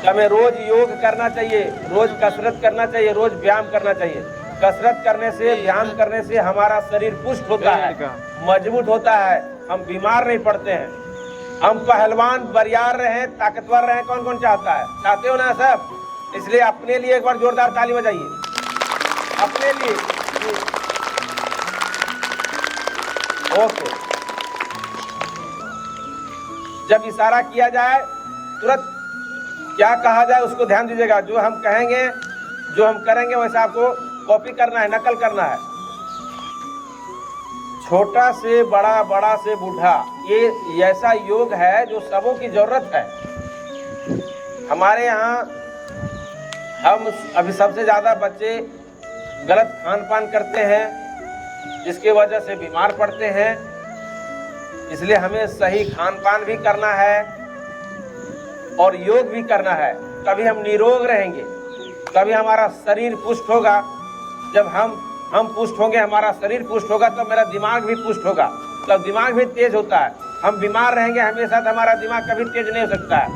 हमें रोज योग करना चाहिए, रोज कसरत करना चाहिए, रोज व्यायाम करना चाहिए। कसरत करने से, व्यायाम करने से हमारा शरीर पुष्ट होता है, मजबूत होता है, हम बीमार नहीं पड़ते हैं। हम पहलवान बरियार रहे, ताकतवर रहे, कौन कौन चाहता है? चाहते हो ना सब? इसलिए अपने लिए एक बार जोरदार ताली बजाइए, अपने लिए। ओके, जब इशारा किया जाए तुरंत क्या कहा जाए उसको ध्यान दीजिएगा। जो हम कहेंगे, जो हम करेंगे वैसा आपको कॉपी करना है, नकल करना है। छोटा से बड़ा, बड़ा से बूढ़ा, ये ऐसा योग है जो सबों की जरूरत है। हमारे यहाँ हम अभी सबसे ज्यादा बच्चे गलत खान पान करते हैं, जिसकी वजह से बीमार पड़ते हैं। इसलिए हमें सही खान पान भी करना है और योग भी करना है, तभी हम निरोग रहेंगे, तभी हमारा शरीर पुष्ट होगा। जब हम पुष्ट होंगे, हमारा शरीर पुष्ट होगा, तो मेरा दिमाग भी पुष्ट होगा, तब दिमाग भी तेज होता है। हम बीमार रहेंगे हमेशा तो हमारा दिमाग कभी तेज नहीं हो सकता है।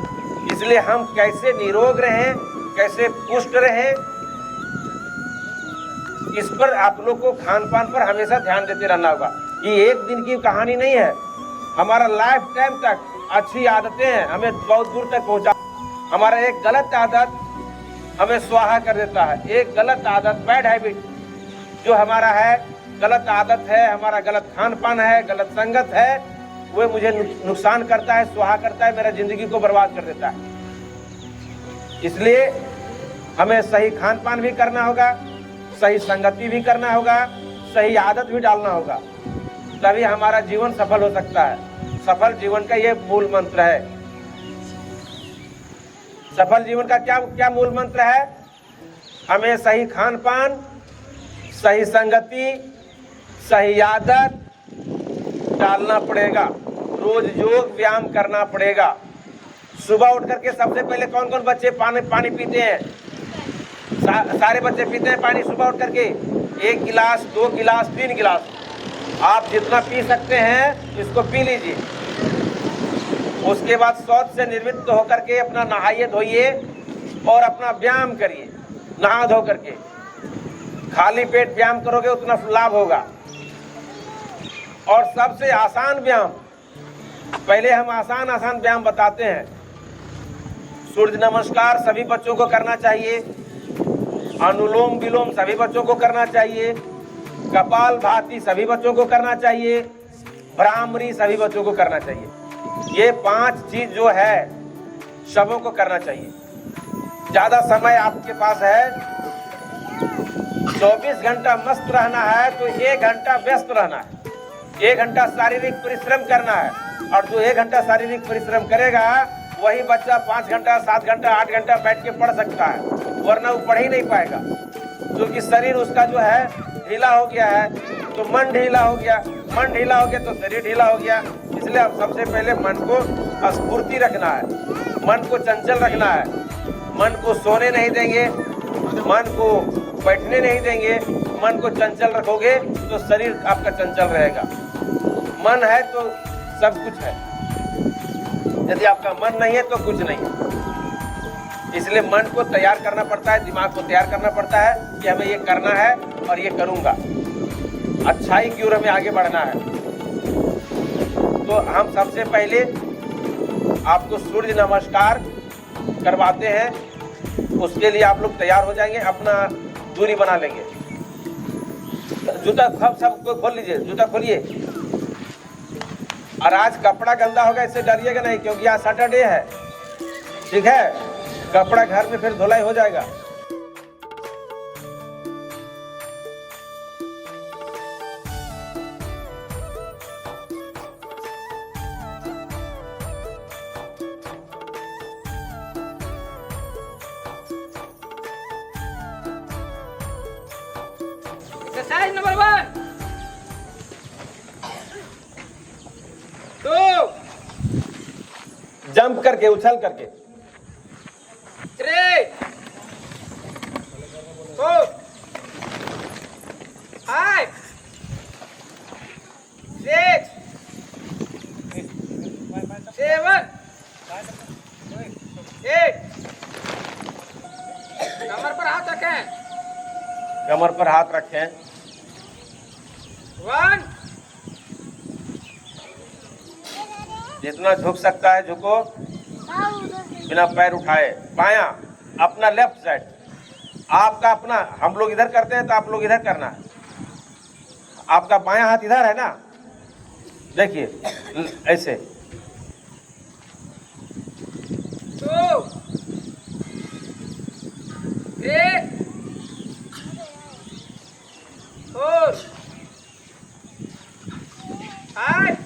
इसलिए हम कैसे निरोग रहें, कैसे पुष्ट रहें, इस पर आप लोग को खान पान पर हमेशा ध्यान देते रहना होगा। ये एक दिन की कहानी नहीं है, हमारा लाइफ टाइम तक अच्छी आदतें हैं, हमें बहुत दूर तक पहुंचा। हमारा एक गलत आदत हमें स्वाहा कर देता है। एक गलत आदत, बैड हैबिट जो हमारा है, गलत आदत है, हमारा गलत खान पान है, गलत संगत है, वो मुझे नुकसान करता है, स्वाहा करता है, मेरा जिंदगी को बर्बाद कर देता है। इसलिए हमें सही खान पान भी करना होगा, सही संगति भी करना होगा, सही आदत भी डालना होगा, तभी हमारा जीवन सफल हो सकता है। सफल जीवन का ये मूल मंत्र है। सफल जीवन का क्या क्या मूल मंत्र है? हमें सही खान पान, सही संगति, सही आदत डालना पड़ेगा, रोज योग व्यायाम करना पड़ेगा। सुबह उठ करके सबसे पहले कौन कौन बच्चे पानी पीते हैं? सारे बच्चे पीते हैं पानी सुबह उठ करके, 1 गिलास, 2 गिलास, 3 गिलास, आप जितना पी सकते हैं इसको पी लीजिए। उसके बाद शौच से निर्वृत्त होकर के अपना नहाइए धोइए और अपना व्यायाम करिए। नहा धो करके खाली पेट व्यायाम करोगे उतना लाभ होगा। और सबसे आसान व्यायाम, पहले हम आसान व्यायाम बताते हैं। सूर्य नमस्कार सभी बच्चों को करना चाहिए, अनुलोम विलोम सभी बच्चों को करना चाहिए, कपाल भाती सभी बच्चों को करना चाहिए, भ्रामरी सभी बच्चों को करना चाहिए। ये 5 चीज जो है सबों को करना चाहिए। ज्यादा समय आपके पास है, 24 घंटा मस्त रहना है तो 1 घंटा व्यस्त रहना है। 1 घंटा शारीरिक परिश्रम करना है, और जो 1 घंटा शारीरिक परिश्रम करेगा वही बच्चा 5 घंटा, 7 घंटा, 8 घंटा बैठ के पढ़ सकता है, वरना वो पढ़ ही नहीं पाएगा। क्योंकि शरीर उसका जो है ढीला हो गया है, तो मन ढीला हो गया, मन ढीला हो गया तो शरीर ढीला हो गया। इसलिए अब सबसे पहले मन को स्फूर्ति रखना है, मन को चंचल रखना है। मन को सोने नहीं देंगे, मन को बैठने नहीं देंगे, मन को चंचल रखोगे तो शरीर आपका चंचल रहेगा। मन है तो सब कुछ है, यदि आपका मन नहीं है तो कुछ नहीं है। इसलिए मन को तैयार करना पड़ता है, दिमाग को तैयार करना पड़ता है कि हमें ये करना है और ये करूँगा, अच्छाई की ओर हमें आगे बढ़ना है। तो हम सबसे पहले आपको सूर्य नमस्कार करवाते हैं, उसके लिए आप लोग तैयार हो जाएंगे, अपना दूरी बना लेंगे। जूता सबको खोल लीजिए, जूता खोलिए। और आज कपड़ा गंदा होगा इससे डरिएगा नहीं, क्योंकि आज सैटरडे है, ठीक है? कपड़ा घर में फिर धुलाई हो जाएगा। एक्सरसाइज नंबर 1 2 जंप करके, उछल करके, 3 4 5 6 7 8 कमर पर हाथ रखें। 1 जितना झुक सकता है झुको, बिना पैर उठाए। बायां अपना लेफ्ट साइड, आपका अपना, हम लोग इधर करते हैं तो आप लोग इधर करना है। आपका बायां हाथ इधर है ना, देखिए ऐसे। 2 3 4 5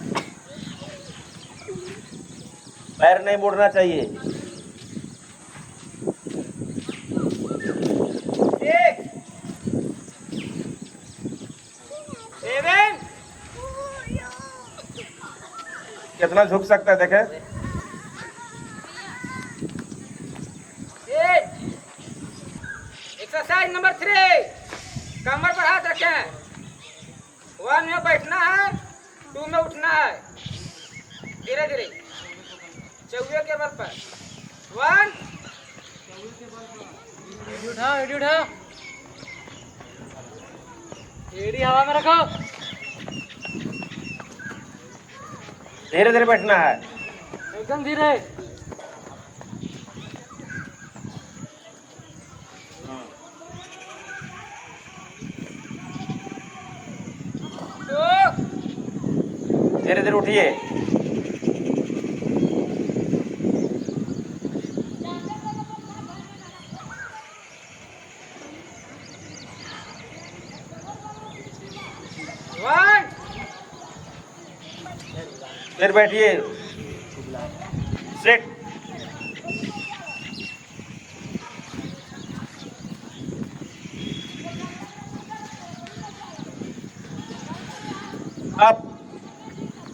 पैर नहीं मोड़ना चाहिए। 6 7 कितना झुक सकता है देखें। 8 एक्सरसाइज नंबर 3, कमर पर हाथ रखें। 1 में बैठना है, 2 में उठना है, धीरे धीरे। चौवे के बल पर 1 उठाओ, एड़ी हवा में रखो। धीरे धीरे बैठना है। एकदम धीरे। धीरे धीरे उठिए। 1 फिर बैठिए। सिट।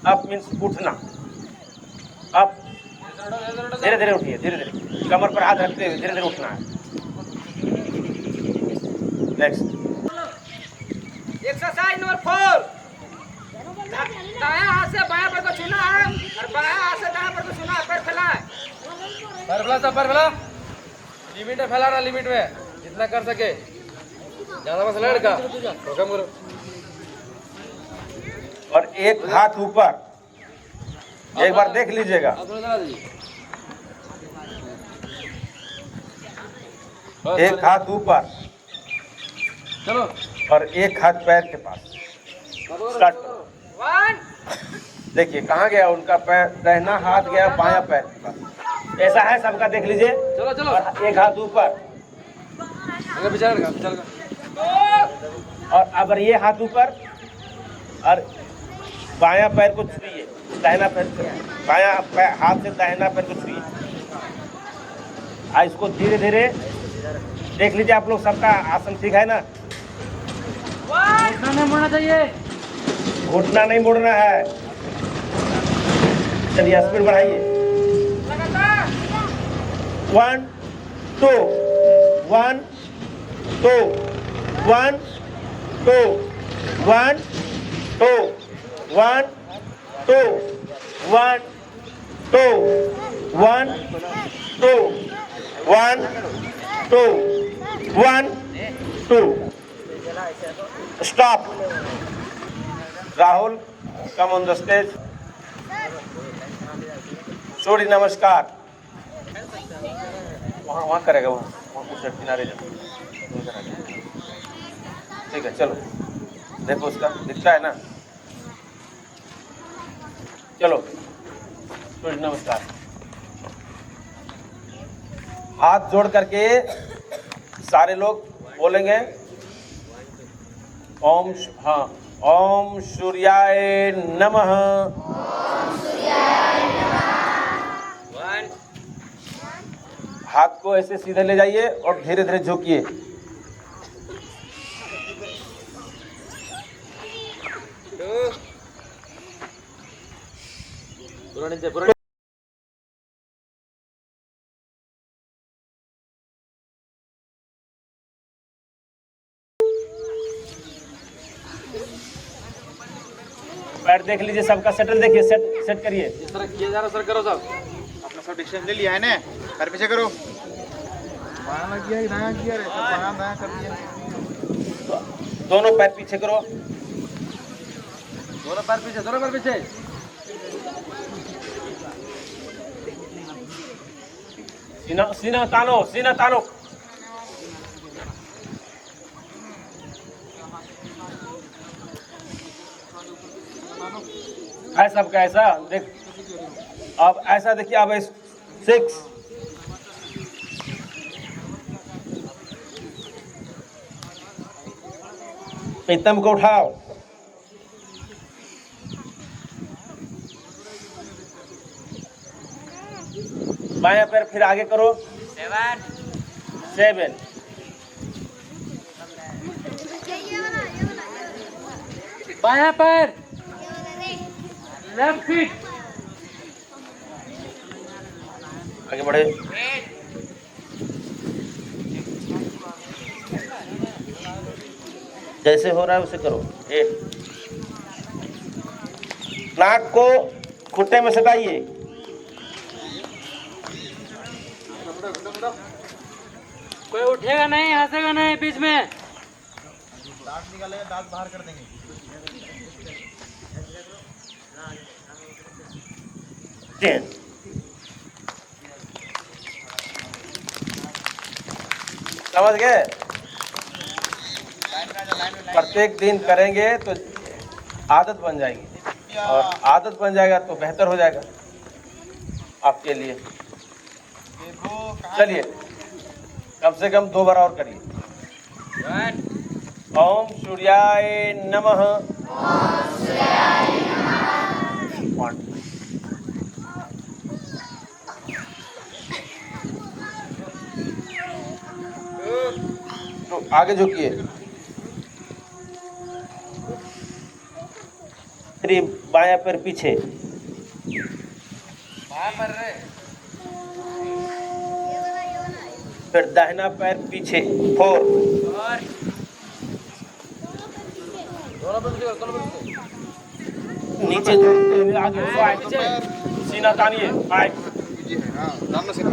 अप मीन्स उठना। अप, धीरे धीरे उठिए, धीरे धीरे, कमर पर हाथ रखते हुए धीरे धीरे उठना है। नेक्स्ट एक्सरसाइज नंबर 4, दायां हाथ से बायां पैर को छूना है और बायां हाथ से दायां पैर को छूना है। पैर फैलाएं। पैर फैला, सब पैर फैला। लिमिट में फैला रहा, लिमिट में जितना कर सके। ज्यादा मत लड़का, कम करो। और एक हाथ ऊपर, एक बार देख लीजिएगा। एक हाथ ऊपर चलो, और एक हाथ पैर के पास। स्टार्ट करो। 1 देखिए कहाँ गया उनका पैर, दाहिना हाथ गया बायां पैर के पास। ऐसा है सबका, देख लीजिए। चलो चलो। और एक हाथ ऊपर, अगर पीछे लड़का, पीछे लड़का। 2 और अब ये हाथ ऊपर और बायां पैर को छुइए, दाहिना पैर, हाथ से दाहिना पैर को छुइए। इसको धीरे धीरे देख लीजिए। आप लोग सबका आसन ठीक है ना। 1 नहीं मोड़ना चाहिए। घुटना नहीं मोड़ना है। चलिए स्पीड बढ़ाइए। लगातार 1 2 1 2 1 2 1 2 1 2 1 2 1 2 1 2 1 2 stop. Rahul come on the stage. Surya Namaskar. वहाँ करेगा, वहाँ कुछ किनारे जाओ। ठीक है, चलो देखो उसका दिखता है ना। चलो सूर्य नमस्कार। हाथ जोड़ करके सारे लोग बोलेंगे ओम। हाँ, ओम सूर्याय नमः। 1 हाथ को ऐसे सीधे ले जाइए और धीरे धीरे झुकिए। 2 पूरा नीचे, पूरा पैर देख लीजिए सबका, सेटल देखिए, सेट करिए। इस तरह किया जा रहा, सर करो सब। अपना सब डिक्शन ले लिया है ना, पैर पीछे करो। बायां किया, दायां किया रे, सब बायां दायां कर दिया। दोनों पैर पीछे करो। दोनों पैर पीछे, दोनों पैर पीछे। सीना सीना तानो, सीना तानो। ऐसा कैसा देख, अब ऐसा देखिए, अब 6 प्रीतम को उठाओ। बायां पैर फिर आगे करो। 7 बायां पैर, लेफ्ट फीट। आगे बढ़े। जैसे हो रहा है उसे करो। 8 नाक को खुट्टे में सटाइए। कोई उठेगा नहीं, हंसेगा नहीं बीच में। दांत निकालेगा, दांत बाहर कर देंगे। समझ गए? प्रत्येक दिन करेंगे तो आदत बन जाएगी, और आदत बन जाएगा तो बेहतर हो जाएगा आपके लिए। चलिए कम से कम 2 बार और करिए। ओम सूर्याय नमः। तो आगे झुकिए। फिर बायां पैर पीछे। बायां पैर रे। फिर दाहिना पैर पीछे। 4 दोनों पैर पीछे, दोनों पैर पीछे। नीचे झुकते हुए आगे 5 सीना तानिए। 5 सीना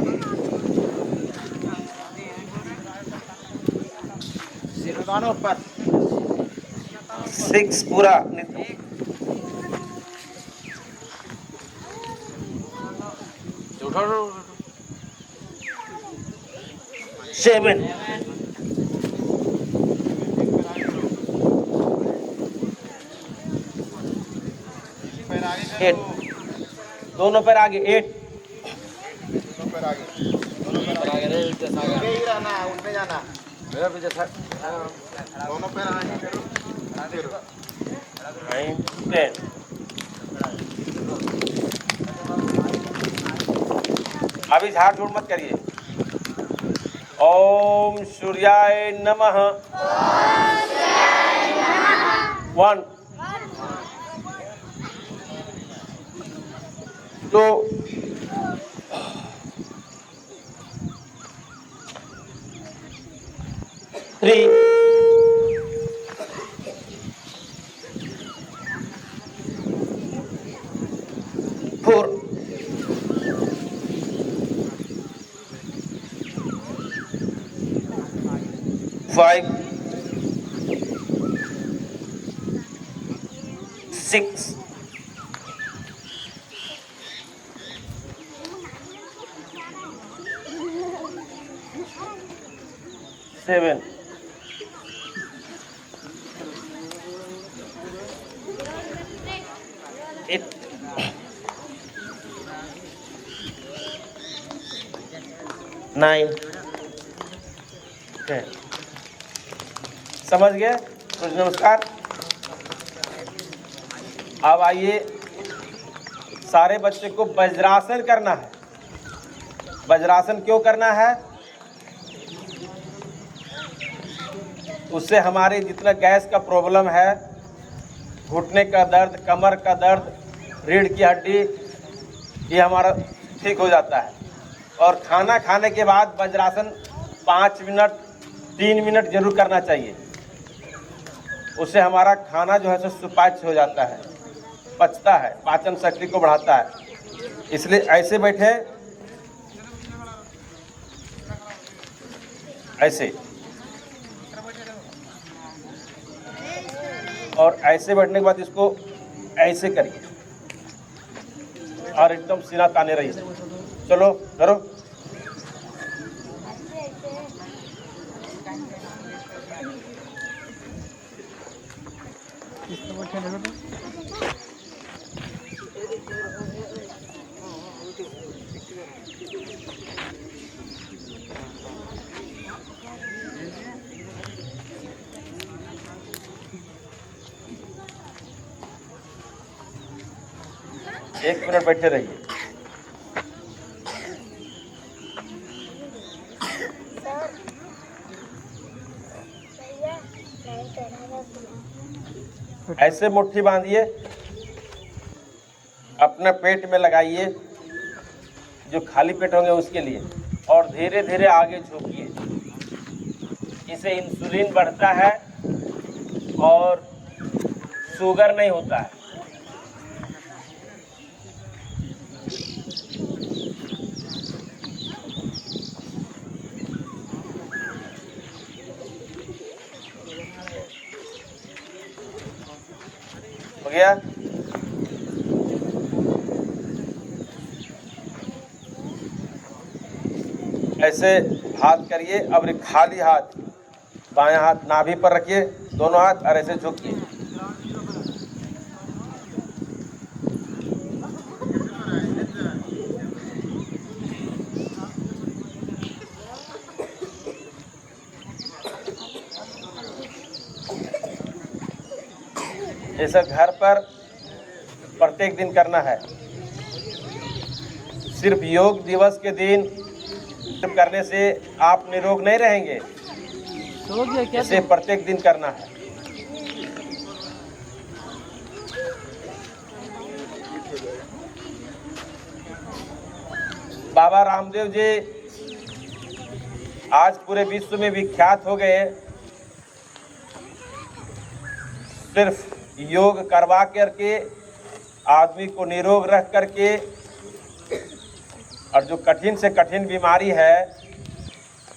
ऊपर। 6 पूरा। 7 पैर आगे 8 दोनों पैर आगे। 8 दोनों पैर आगे। आगे रे, जैसा आगे। आगे ही रहना, उठने जाना। मेरा पीछे था। दोनों पैर आगे करो। 9 10 अभी झाड़ झूड़ मत करिए। ओम सूर्याय नमः। 1 2 3 4 5 6 7 8 9 10 समझ गए? सूर्य नमस्कार। अब आइए, सारे बच्चे को वज्रासन करना है। वज्रासन क्यों करना है? उससे हमारे जितना गैस का प्रॉब्लम है, घुटने का दर्द, कमर का दर्द, रीढ़ की हड्डी, ये हमारा ठीक हो जाता है। और खाना खाने के बाद वज्रासन 5 मिनट 3 मिनट जरूर करना चाहिए। उससे हमारा खाना जो है सो सुपाच्य हो जाता है, पचता है, पाचन शक्ति को बढ़ाता है। इसलिए ऐसे बैठे, ऐसे और ऐसे बैठने के बाद इसको ऐसे करिए और एकदम सीना ताने रहिए। चलो करो। एक मिनट बैठे रहिए। ऐसे मुट्ठी बांधिए, अपना पेट में लगाइए, जो खाली पेट होंगे उसके लिए, और धीरे धीरे आगे झुकिए। इससे इंसुलिन बढ़ता है और शुगर नहीं होता है। हो गया? ऐसे हाथ करिए। अब खाली हाथ बाएं हाथ नाभि पर रखिए, दोनों हाथ, और ऐसे झुकिए। ये सब घर पर प्रत्येक दिन करना है। सिर्फ योग दिवस के दिन करने से आप निरोग नहीं रहेंगे, इसे प्रत्येक दिन करना है। बाबा रामदेव जी आज पूरे विश्व में विख्यात हो गए, सिर्फ योग करवा करके आदमी को निरोग रख करके, और जो कठिन से कठिन बीमारी है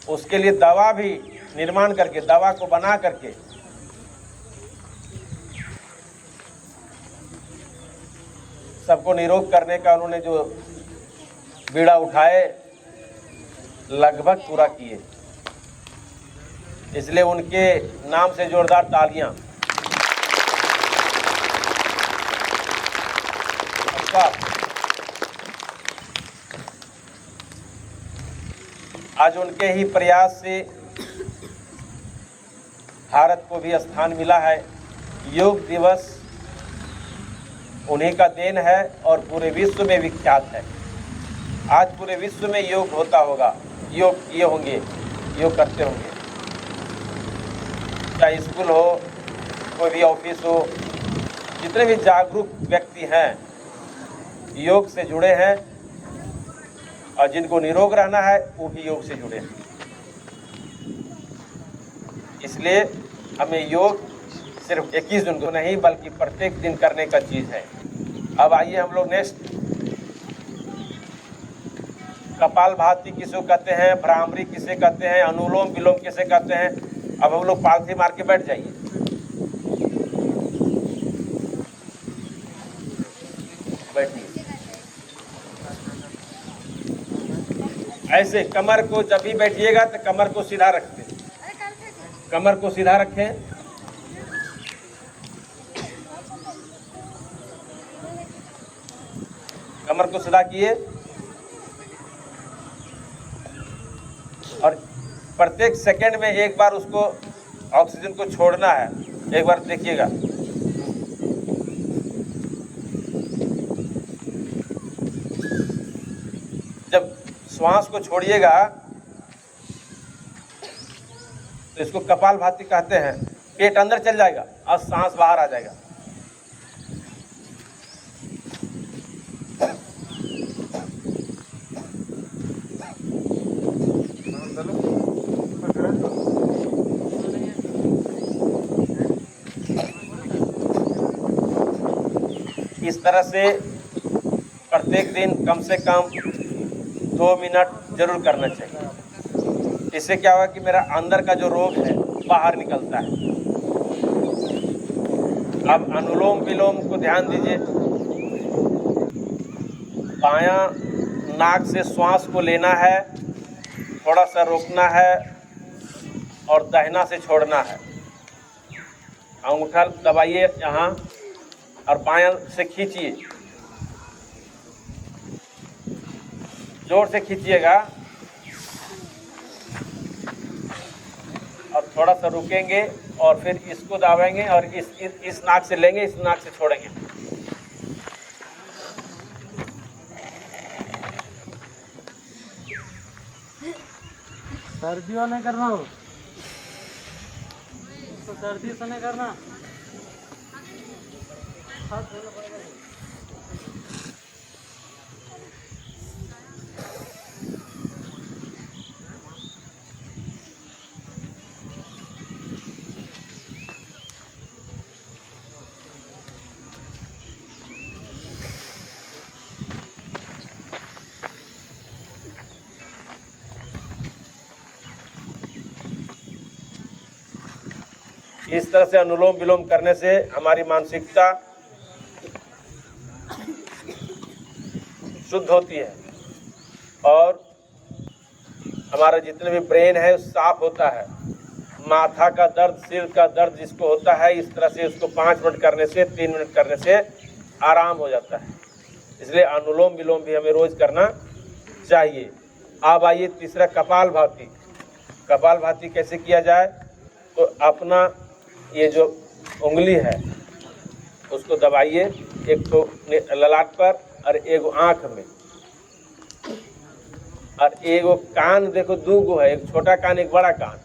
उसके लिए दवा भी निर्माण करके, दवा को बना करके सबको निरोग करने का उन्होंने जो बीड़ा उठाए लगभग पूरा किए। इसलिए उनके नाम से जोरदार तालियां। आज उनके ही प्रयास से भारत को भी स्थान मिला है। योग दिवस उन्हीं का देन है और पूरे विश्व में विख्यात है। आज पूरे विश्व में योग होता होगा, योग किए होंगे, योग करते होंगे। चाहे स्कूल हो, कोई भी ऑफिस हो, जितने भी जागरूक व्यक्ति हैं योग से जुड़े हैं, और जिनको निरोग रहना है वो भी योग से जुड़े हैं। इसलिए हमें योग सिर्फ 21 दिन को नहीं बल्कि प्रत्येक दिन करने का चीज़ है। अब आइए हम लोग नेक्स्ट कपालभाति किसे कहते हैं, भ्रामरी किसे कहते हैं, अनुलोम विलोम किसे कहते हैं। अब हम लोग पालथी मार के बैठ जाइए। बैठिए। ऐसे कमर को जब भी बैठिएगा तो कमर को सीधा रखते, कमर को सीधा रखें। कमर को सीधा किए और प्रत्येक सेकंड में एक बार उसको ऑक्सीजन को छोड़ना है। एक बार देखिएगा। जब श्वास को छोड़िएगा तो इसको कपालभाति कहते हैं। पेट अंदर चल जाएगा और सांस बाहर आ जाएगा। इस तरह से प्रत्येक दिन कम से कम 2 मिनट जरूर करना चाहिए। इससे क्या होगा कि मेरा अंदर का जो रोग है बाहर निकलता है। अब अनुलोम विलोम को ध्यान दीजिए। बायां नाक से श्वास को लेना है, थोड़ा सा रोकना है और दाहिना से छोड़ना है। अंगूठा दबाइए यहाँ और बायां से खींचिए, जोर से खींचिएगा और थोड़ा सा रुकेंगे और फिर इसको दबाएंगे और इस नाक से लेंगे, इस नाक से छोड़ेंगे। सर्दियों नहीं करना हो तो सर्दी से नहीं करना। इस तरह से अनुलोम विलोम करने से हमारी मानसिकता शुद्ध होती है और हमारा जितने भी ब्रेन है साफ होता है। माथा का दर्द, सिर का दर्द जिसको होता है, इस तरह से उसको 5 मिनट करने से, 3 मिनट करने से आराम हो जाता है। इसलिए अनुलोम विलोम भी हमें रोज करना चाहिए। अब आइए तीसरा, कपालभाति। कपालभाति कैसे किया जाए? तो अपना ये जो उंगली है उसको दबाइए, एक तो ललाट पर और एक आँख में, और एक कान, देखो 2 गो है, एक छोटा कान एक बड़ा कान।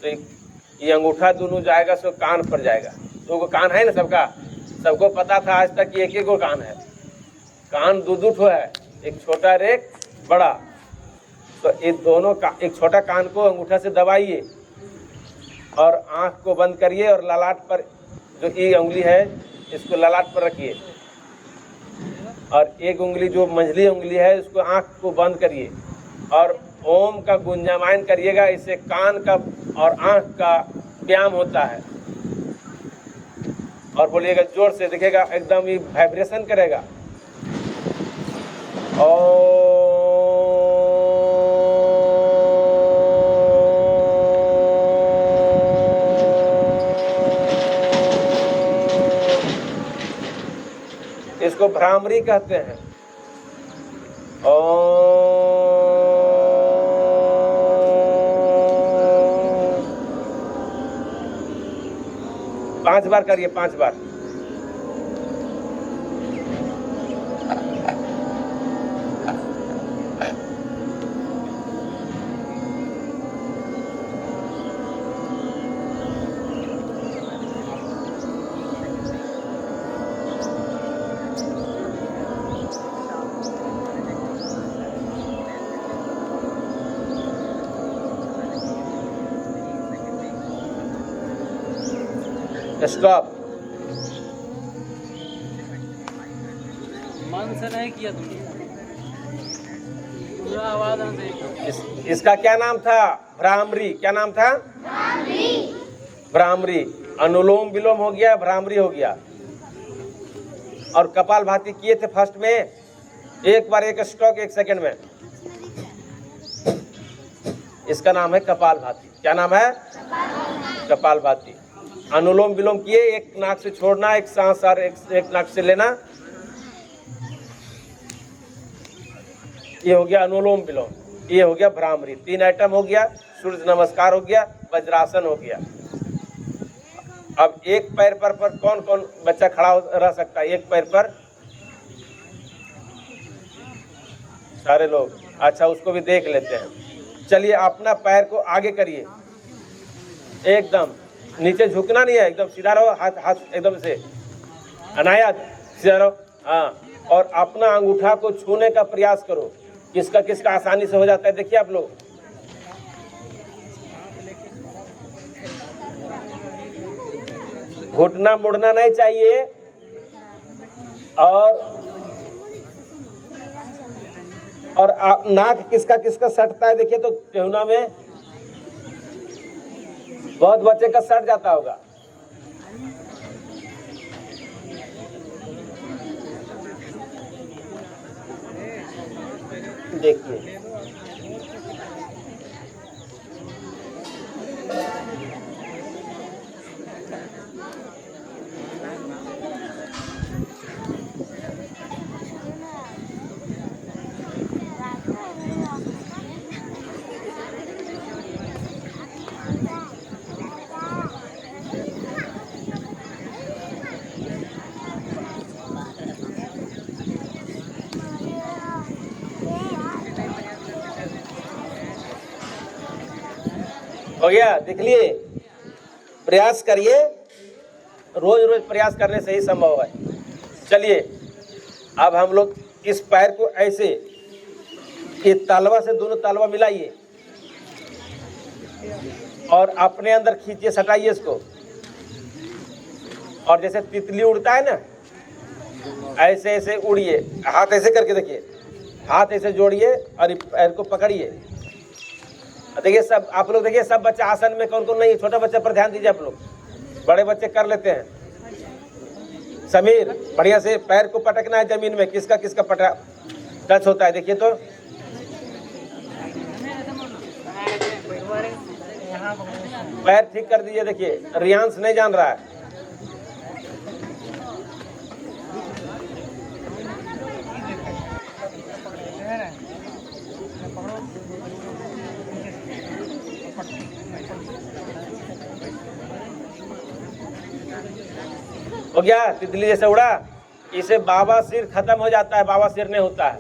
तो ये अंगूठा दोनों जाएगा सो कान पर जाएगा। 2 गो कान है ना सबका, सबको पता था आज तक कि एक गो कान है। कान 2 ठो है, एक छोटा और एक बड़ा। तो ये दोनों का, एक छोटा कान को अंगूठा से दबाइए और आँख को बंद करिए और ललाट पर जो ये उंगली है इसको ललाट पर रखिए, और एक उंगली जो मंझली उंगली है उसको आँख को बंद करिए और ओम का गुंजायमान करिएगा। इससे कान का और आँख का व्यायाम होता है। और बोलिएगा जोर से, दिखेगा एकदम ये वाइब्रेशन करेगा। इसको भ्रामरी कहते हैं। ओम 5 बार करिए, 5 बार। स्टॉप। मन से नहीं किया तुमने, पूरा आवाज आने से। इसका क्या नाम था? भ्रामरी। क्या नाम था? भ्रामरी। अनुलोम विलोम हो गया, भ्रामरी हो गया। और कपालभाति किए थे फर्स्ट में, एक बार एक स्ट्रोक 1 सेकंड में। इसका नाम है कपालभाति। क्या नाम है? कपालभाति। अनुलोम विलोम किए, एक नाक से छोड़ना, एक सांस और एक नाक से लेना। ये हो गया अनुलोम विलोम, ये हो गया भ्रामरी। 3 आइटम हो गया। सूर्य नमस्कार हो गया, वज्रासन हो गया। अब एक पैर पर कौन कौन बच्चा खड़ा रह सकता है? एक पैर पर सारे लोग। अच्छा, उसको भी देख लेते हैं। चलिए, अपना पैर को आगे करिए, एकदम नीचे झुकना नहीं है, एकदम सीधा रहो। हाथ हाथ एकदम से अनायास सीधा रहो। हाँ, और अपना अंगूठा को छूने का प्रयास करो। किसका किसका आसानी से हो जाता है, देखिए आप लोग। घुटना मुड़ना नहीं चाहिए। और नाक किसका किसका सटता है, देखिए तो चहुना में बहुत बच्चे का सट जाता होगा। देखिए हो गया, देख लिए। प्रयास करिए, रोज रोज प्रयास करने से ही संभव है। चलिए अब हम लोग इस पैर को ऐसे ये तालवा से दोनों तालवा मिलाइए और अपने अंदर खींचिए, सटाइए इसको। और जैसे तितली उड़ता है ना, ऐसे ऐसे उड़िए। हाथ ऐसे करके देखिए, हाथ ऐसे जोड़िए और पैर को पकड़िए। देखिए सब आप लोग देखिए, सब बच्चे आसन में कौन कौन नहीं, छोटे बच्चे पर ध्यान दीजिए आप लोग, बड़े बच्चे कर लेते हैं। समीर बढ़िया से पैर को पटकना है जमीन में, किसका किसका पटा टच होता है देखिए तो। पैर ठीक कर दीजिए। देखिए रियांश नहीं जान रहा है। हो गया, तितली जैसे उड़ा। इसे बाबा सिर खत्म हो जाता है, बाबा सिर नहीं होता है।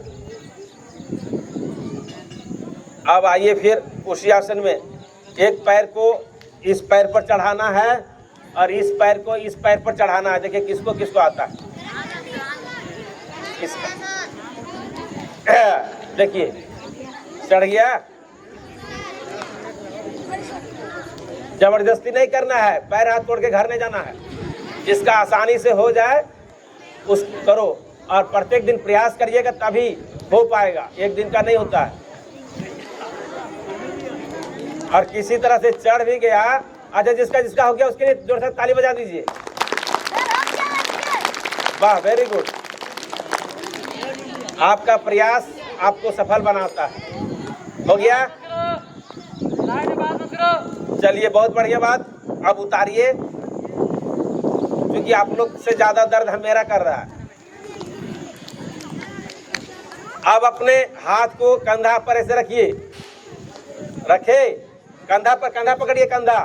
अब आइए फिर उसी आसन में, एक पैर को इस पैर पर चढ़ाना है और इस पैर को इस पैर पर चढ़ाना है। देखिए किसको किसको आता है। देखिए चढ़ गया। जबरदस्ती नहीं करना है, पैर हाथ तोड़ के घर नहीं जाना है। जिसका आसानी से हो जाए उस करो, और प्रत्येक दिन प्रयास करिएगा तभी हो पाएगा, एक दिन का नहीं होता है। और किसी तरह से चढ़ भी गया, अच्छा जिसका जिसका हो गया उसके लिए जोर से ताली बजा दीजिए। वाह, वेरी गुड। आपका प्रयास आपको सफल बनाता है। हो गया, चलिए बहुत बढ़िया बात। अब उतारिए, क्योंकि आप लोग से ज्यादा दर्द हम मेरा कर रहा है। अब अपने हाथ को कंधा पर ऐसे रखिए, रखे कंधा पर, कंधा पकड़िए, कंधा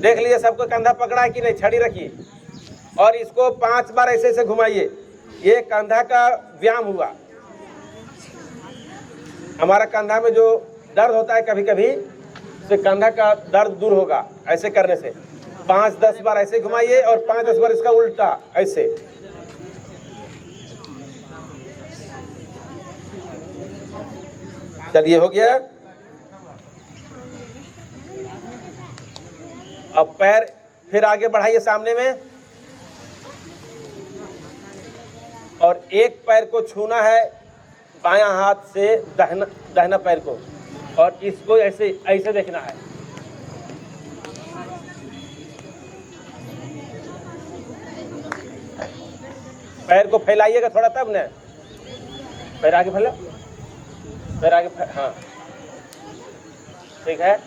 देख लीजिए सबको कंधा पकड़ा है कि नहीं। छड़ी रखिए और इसको 5 बार ऐसे ऐसे घुमाइए। ये कंधा का व्यायाम हुआ। हमारा कंधा में जो दर्द होता है कभी कभी, से कंधा का दर्द दूर होगा ऐसे करने से। 5-10 बार ऐसे घुमाइए और 5-10 बार इसका उल्टा ऐसे। चलिए हो गया। अब पैर फिर आगे बढ़ाइए सामने में, और एक पैर को छूना है बायां हाथ से दाहिना पैर को, और इसको ऐसे ऐसे देखना है। पैर को फैलाइएगा थोड़ा, तब न पैर आगे फैला, पैर आगे हाँ ठीक है।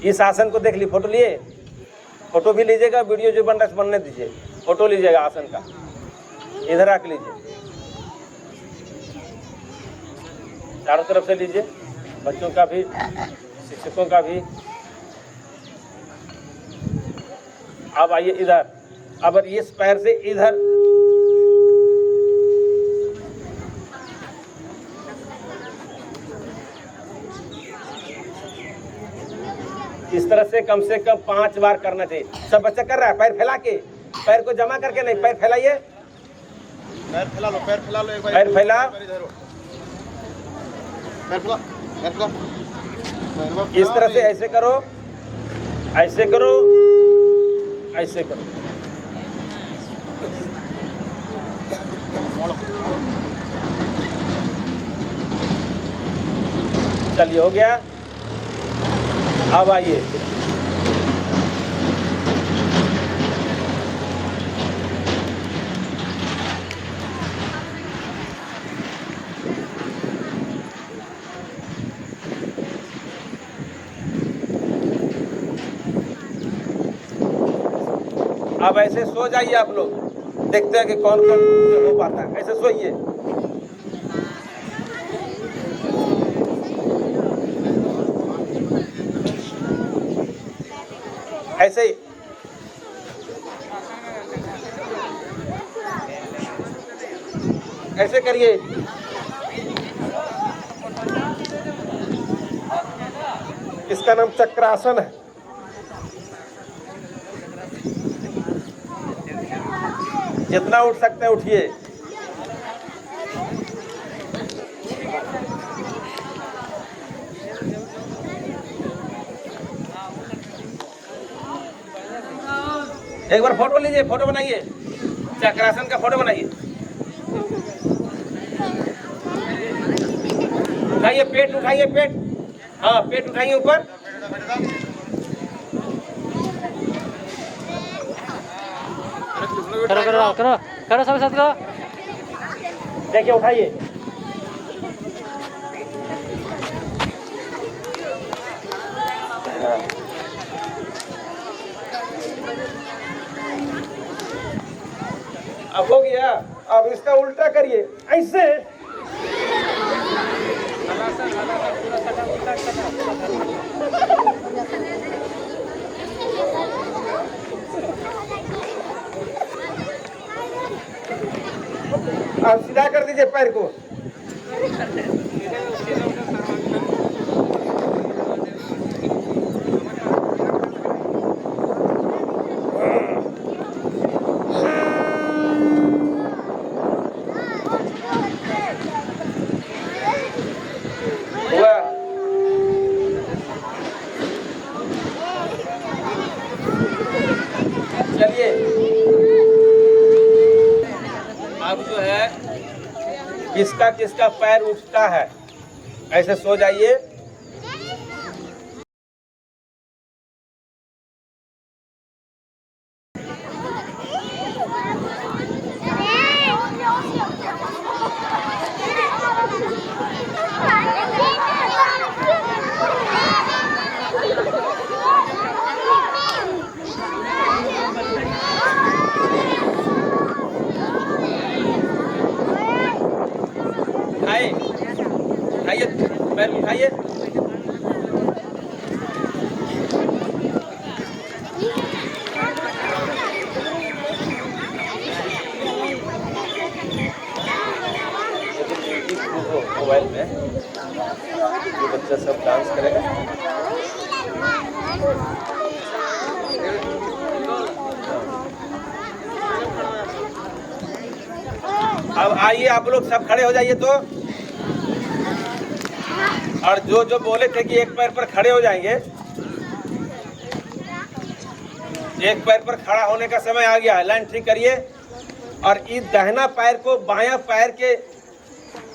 इस आसन को देख ली, फोटो लिए, फोटो भी लीजिएगा, वीडियो जो बन रहा है बनने दीजिए, फोटो लीजिएगा आसन का, इधर आके लीजिए, चारों तरफ से लीजिए, बच्चों का भी शिक्षकों का भी। अब आइए इधर, अब इस पैर से इधर इस तरह से कम 5 बार करना चाहिए। सब बच्चा कर रहा है, पैर फैला के, पैर को जमा करके नहीं, पैर फैलाइए, पैर फैला लो, पैर फैला लो, एक बार पैर फैला, पैर फैला, पैर फैला। इस तरह से ऐसे करो, ऐसे करो, ऐसे करो। चलिए हो गया। अब आइए अब ऐसे सो जाइए आप लोग, देखते हैं कि कौन कौन हो पाता है। ऐसे सोइए। ऐसे ही ऐसे करिए। इसका नाम चक्रासन है। जितना उठ सकते हैं उठिए। एक बार फोटो लीजिए, फोटो बनाइए, चक्रासन का फोटो बनाइए। उठाइए पेट, उठाइए पेट, हाँ पेट उठाइए ऊपर। करो करो करो करो, सब साथ करो। देखिए उठाइए। अब हो गया। अब इसका उल्टा करिए ऐसे। अब सीधा कर दीजिए पैर को। हुआ। चलिए अब जो है किसका किसका पैर उठता है, ऐसे सो जाइए। उठाइए, उठाइए पैर उठाइए। मोबाइल में जो बच्चा सब डांस करेगा। अब आइए आप लोग सब खड़े हो जाइए तो। और जो बोले थे कि एक पैर पर खड़े हो जाएंगे, एक पैर पर खड़ा होने का समय आ गया है। लाइन ठीक करिए और इस दाहिना पैर को बायां पैर के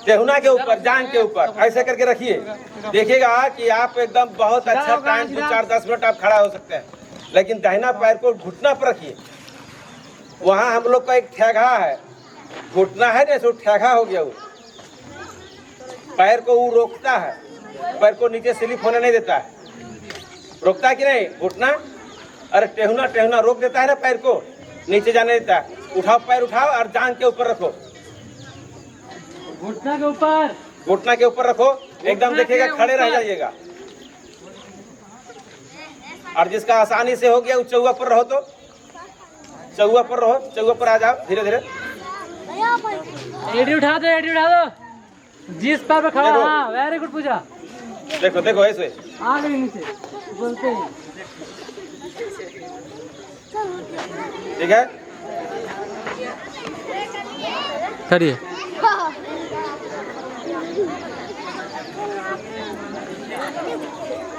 टेहुना के ऊपर, जांघ के ऊपर ऐसे करके रखिए। देखिएगा कि आप एकदम बहुत अच्छा टाइम 2-4-10 मिनट आप खड़ा हो सकते हैं। लेकिन दाहिना पैर को घुटना पर रखिए। वहाँ हम लोग का एक ठेगा है, घुटना है जैसे वो ठेगा हो गया। वो पैर को वो रोकता है, पैर को नीचे स्लिप होने नहीं देता है। रोकता है कि नहीं घुटना? अरे टेहुना, टेहुना रोक देता है ना, पैर को नीचे जाने देता है। उठाओ पैर, उठाओ और जांघ के ऊपर रखो। घुटना के ऊपर, घुटना के ऊपर रखो, एकदम देखिएगा खड़े रह जाइएगा। और जिसका आसानी से हो गया वो चौवा पर रहो, तो चौवा पर रहो, चौवा पर आ जाओ धीरे धीरे। एडी उठा दो, एडी उठा दो। जिस पैर पर खड़ा, हाँ वेरी गुड पूजा। देखो देखो ऐसे आ गई नीचे बोलते ही। ठीक है, करिए।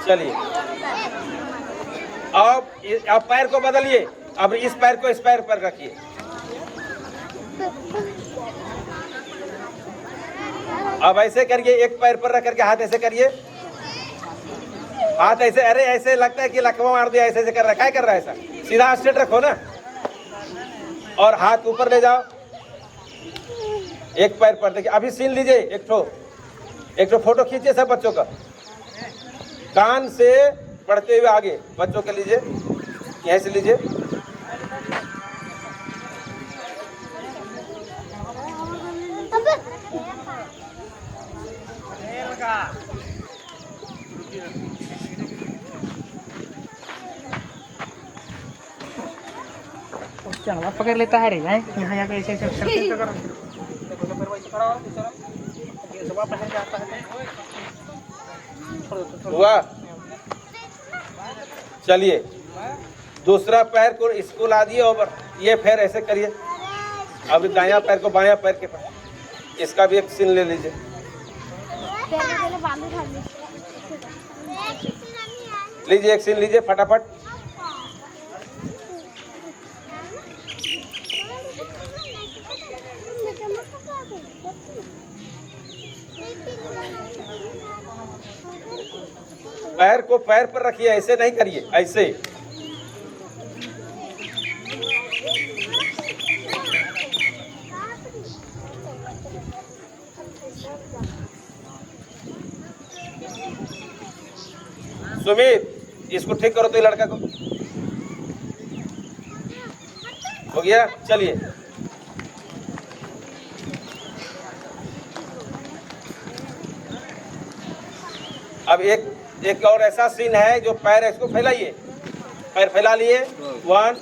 चलिए अब पैर को बदलिए। अब इस पैर को इस पैर पर रखिए। अब ऐसे करिए, एक पैर पर रख करके हाथ ऐसे करिए। हाथ ऐसे, अरे ऐसे लगता है कि लकवा मार दिया। ऐसे ऐसे कर रहा है, क्या कर रहा है? ऐसा सीधा स्ट्रेट रखो ना, और हाथ ऊपर ले जाओ। एक पैर पर देखिए। अभी सीन लीजिए, एक ठो फोटो खींचिए सब बच्चों का। कान से पढ़ते हुए आगे बच्चों के लीजिए, यहीं से लीजिए। चढ़वा पकड़ लेता है रे यहाँ जाकर ऐसे ऐसे करो देखो फिर वैसे खड़ा हो बेचारा ये सब पहन जाता है हुआ। चलिए दूसरा पैर को इसको ला दिए और ये पैर ऐसे करिए। अब दायां पैर को बायां पैर के पास, इसका भी एक सीन ले लीजिए। लीजिए एक सीन लीजिए फटाफट। पैर को पैर पर रखिए, ऐसे नहीं करिए, ऐसे। सुमित इसको ठीक करो तो ये लड़का को। हो गया। चलिए अब एक और ऐसा सीन है जो पैर इसको फैलाइए, पैर फैला लिए, 1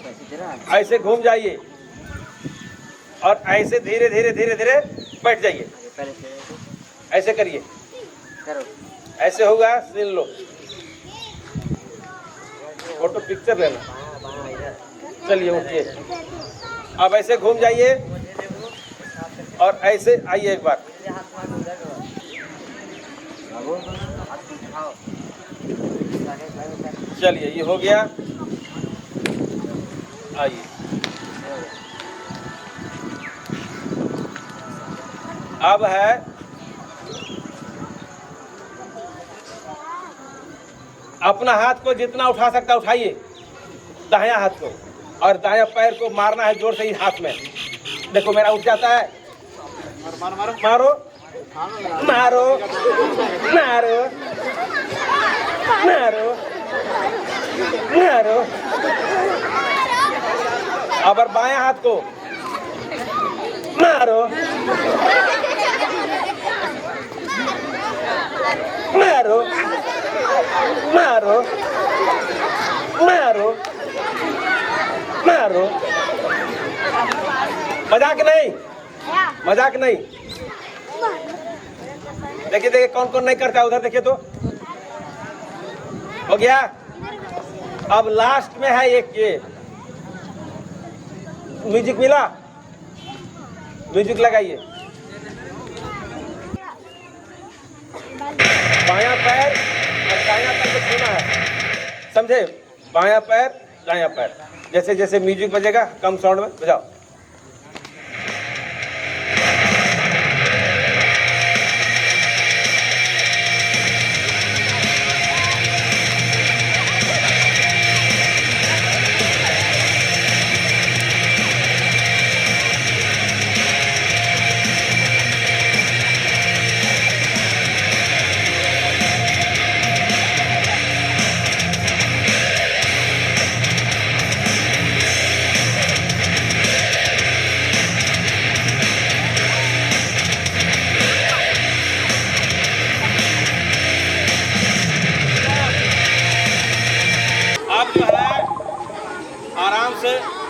ऐसे घूम जाइए और ऐसे धीरे धीरे धीरे धीरे बैठ जाइए, ऐसे करिए, ऐसे होगा। सीन लो, फोटो पिक्चर लेना। चलिए उठिए, अब ऐसे घूम जाइए और ऐसे आइए एक बार। चलिए ये हो गया। आइए अब है अपना हाथ को जितना उठा सकता उठाइए, दायां हाथ को, और दायां पैर को मारना है जोर से ही हाथ में। देखो मेरा उठ जाता है। मारो मारो मारो मारो मारो मारो मारो। अब बायां हाथ को मारो मारो मारो मारो मारो। मजाक नहीं, मजाक नहीं। देखिए देखिए कौन कौन नहीं करता, उधर देखिए तो। हो गया। अब लास्ट में है एक ये म्यूजिक मिला, म्यूजिक लगाइए। बायां पैर और दायां पैर को छूना है, समझे? बायां पैर दायां पैर, जैसे जैसे म्यूजिक बजेगा कम साउंड में बजाओ।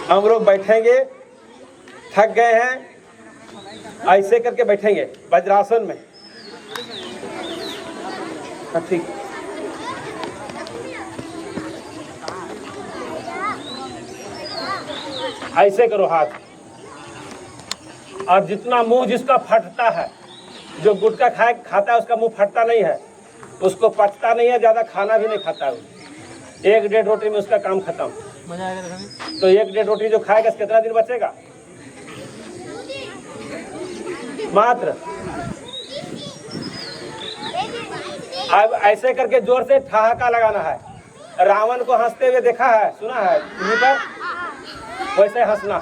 हम लोग बैठेंगे, थक गए हैं, ऐसे करके बैठेंगे वज्रासन में। ठीक, ऐसे करो हाथ। और जितना मुंह जिसका फटता है, जो गुटखा खाता है उसका मुंह फटता नहीं है, उसको पचता नहीं है, ज्यादा खाना भी नहीं खाता है, 1-1.5 रोटी में उसका काम खत्म। तो 1-1.5 रोटी जो खाएगा कितना दिन बचेगा? मात्र। अब ऐसे करके जोर से ठहाका लगाना है। रावण को हंसते हुए देखा है, सुना है टीवी पर, वैसे हंसना।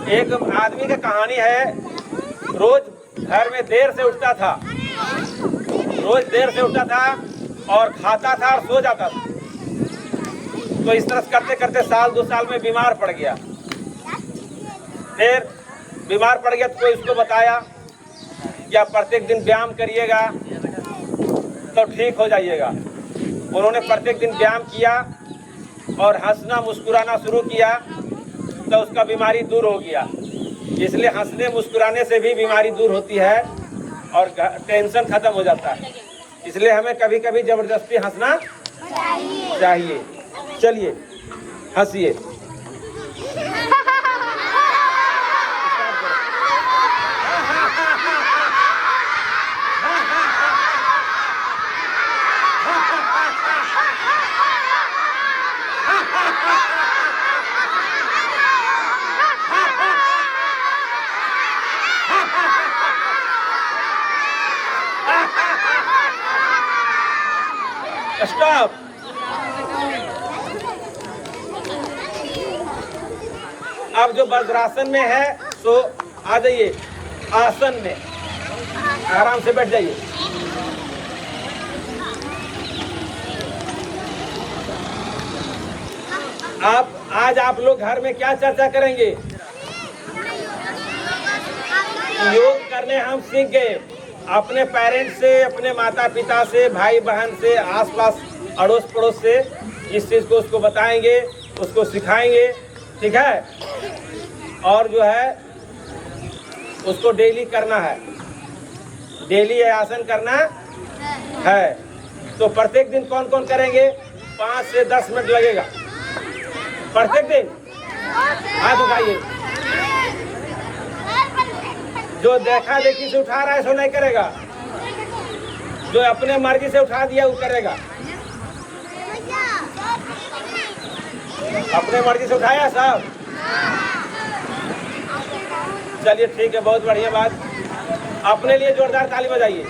एक आदमी की कहानी है। रोज घर में देर से उठता था, रोज देर से उठता था और खाता था और सो जाता था। तो इस तरह करते करते साल 2 साल में बीमार पड़ गया। फिर बीमार पड़ गया तो कोई उसको बताया कि आप प्रत्येक दिन व्यायाम करिएगा तो ठीक हो जाइएगा। उन्होंने प्रत्येक दिन व्यायाम किया और हंसना मुस्कुराना शुरू किया तो उसका बीमारी दूर हो गया। इसलिए हंसने मुस्कुराने से भी बीमारी दूर होती है और टेंशन खत्म हो जाता है। इसलिए हमें कभी कभी जबरदस्ती हंसना चाहिए। चलिए हंसिए। स्टॉप। अब जो वज्रासन में है सो आ जाइए आसन में, आराम से बैठ जाइए। आज आप लोग घर में क्या चर्चा करेंगे? योग करने हम सीख गए। अपने पेरेंट्स से, अपने माता पिता से, भाई बहन से, आसपास अड़ोस पड़ोस से इस चीज़ को उसको बताएंगे, उसको सिखाएंगे, ठीक है। और जो है उसको डेली करना है, डेली आसन करना है। तो प्रत्येक दिन कौन कौन करेंगे? 5 से 10 मिनट लगेगा प्रत्येक दिन। हाथ उठाइए। जो देखा देखी से उठा रहा है सो नहीं करेगा, जो अपने मर्जी से उठा दिया वो करेगा। अपने मर्जी से उठाया साहब? चलिए ठीक है, बहुत बढ़िया बात। अपने लिए जोरदार ताली बजाइए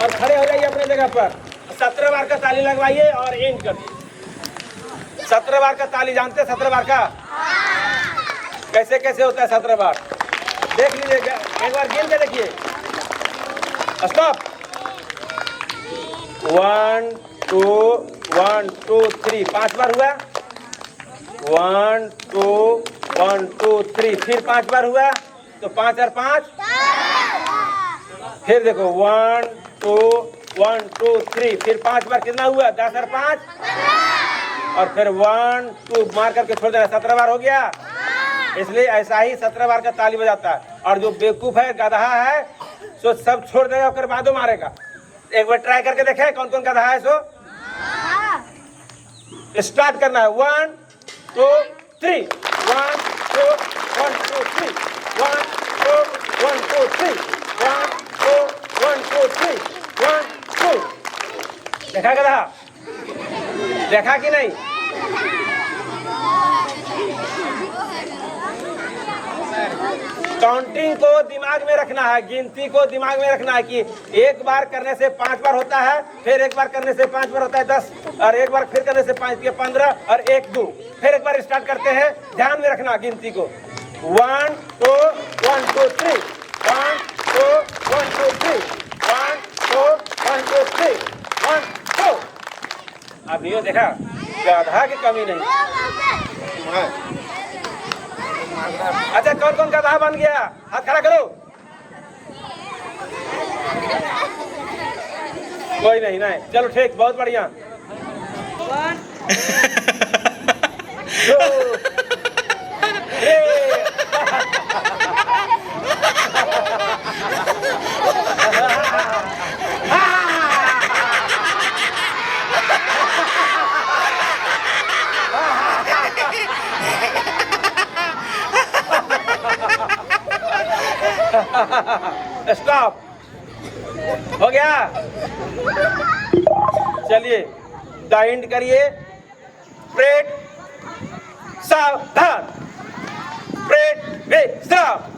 और खड़े हो जाइए अपने जगह पर। 17 बार का ताली लगवाइए और एंड कर दीजिए। 17 बार का ताली जानते हैं? 17 बार का कैसे कैसे होता है? 17 बार देख लीजिए, एक बार गिन के देखिए। स्टॉप। 1 2 1 2 3 5 बार हुआ। 1 2 1 2 3 फिर 5 बार हुआ तो 5 और 5। फिर देखो 1 2 1 2 3 फिर 5 बार कितना हुआ? 10 और 5 और फिर 1 2 मार करके छोड़ देना। 17 बार हो गया। इसलिए ऐसा ही 17 बार का ताली बजाता है। और जो बेवकूफ है, गधा है, सो सब छोड़ देगा और बादो मारेगा। एक बार ट्राई करके देखे कौन कौन गधा है। सो स्टार्ट करना है। 1 2 3 1 2 1 2 3 1 2 1 2 3 1 2 1 2 3 1 2। देखा गधा? देखा कि नहीं? काउंटिंग को दिमाग में रखना है, गिनती को दिमाग में रखना है कि एक बार करने से 5 बार होता है, फिर एक बार करने से 5 बार होता है 10, और एक बार फिर करने से 5 के 15 और 1 2 फिर एक बार स्टार्ट करते हैं। ध्यान में रखना गिनती को। 1 2 1 2 3 1 2 1 2 3 1 2 1 2 3 1 2। अब ये देखा, गधा की कमी नहीं। अच्छा, कौन कौन गधा बन गया? हाथ खड़ा करो। कोई नहीं नहीं, चलो ठीक, बहुत बढ़िया। 1 2 स्टॉप। हो गया? चलिए दाइंड करिए। प्रेड सावधान, प्रेड वे स्टॉप।